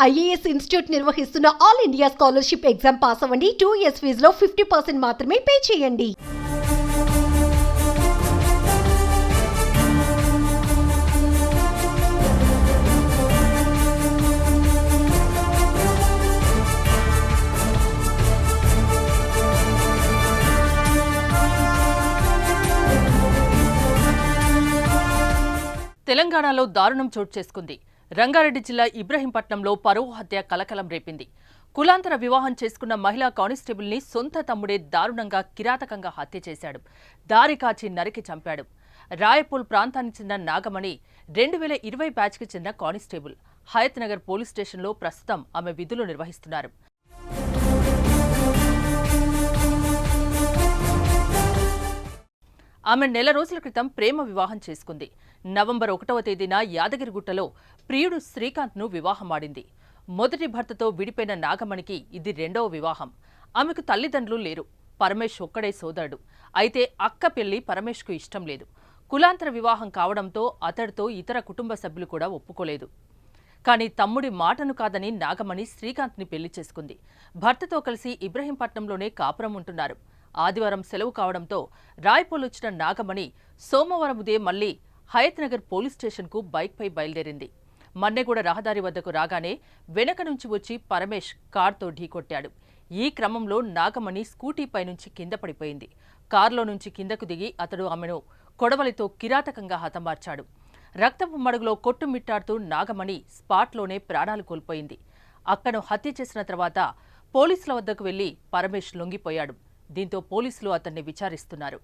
IAS institute నిర్వహిస్తున్న all India scholarship exam pass అవ్వండి. 2 years ఫీజులో 50% మాత్రమే పే చేయండి. తెలంగాణలో దారుణం చోటు చేసుకుంది. రంగారెడ్డి జిల్లా ఇబ్రహీంపట్నంలో పరువు హత్య కలకలం రేపింది. కులాంతర వివాహం చేసుకున్న మహిళా కానిస్టేబుల్ ని సొంత తమ్ముడే దారుణంగా కిరాతకంగా హత్య చేశాడు. దారి కాచి నరికి చంపాడు. రాయపూల్ ప్రాంతానికి చెందిన నాగమణి 2020 బ్యాచ్కి చెందిన కానిస్టేబుల్. హయత్ నగర్ పోలీస్ స్టేషన్లో ప్రస్తుతం ఆమె విధులు నిర్వహిస్తున్నారు. ఆమె నెల రోజుల క్రితం ప్రేమ వివాహం చేసుకుంది. నవంబర్ 1వ తేదీన యాదగిరిగుట్టలో ప్రియుడు శ్రీకాంత్ను వివాహమాడింది. మొదటి భర్తతో విడిపోయిన నాగమణికి ఇది 2వ వివాహం. ఆమెకు తల్లిదండ్రులు లేరు. పరమేష్ ఒక్కడే సోదరుడు. అయితే అక్క పెళ్లి పరమేష్కు ఇష్టం లేదు. కులాంతర వివాహం కావడంతో అతడితో ఇతర కుటుంబ సభ్యులు కూడా ఒప్పుకోలేదు. కానీ తమ్ముడి మాటను కాదని నాగమణి శ్రీకాంత్ని పెళ్లి చేసుకుంది. భర్తతో కలిసి ఇబ్రహీంపట్నంలోనే కాపురం ఉంటున్నారు. ఆదివారం సెలవు కావడంతో రాయ్పూల్ వచ్చిన నాగమణి సోమవారం ఉదయం మళ్లీ హయత్ నగర్ పోలీస్ స్టేషన్కు బైక్పై బయలుదేరింది. మన్నెగూడ రహదారి వద్దకు రాగానే వెనక నుంచి వచ్చి పరమేష్ కార్తో ఢీకొట్టాడు. ఈ క్రమంలో నాగమణి స్కూటీపై నుంచి కింద పడిపోయింది. కారులో నుంచి కిందకు దిగి అతడు ఆమెను కొడవలితో కిరాతకంగా హతమార్చాడు. రక్తపు మడుగులో కొట్టుమిట్టాడుతూ నాగమణి స్పాట్లోనే ప్రాణాలు కోల్పోయింది. అక్కను హత్య చేసిన తర్వాత పోలీసుల వద్దకు వెళ్లి పరమేష్ లొంగిపోయాడు. దీంతో పోలీసులు అతన్ని విచారిస్తున్నారు.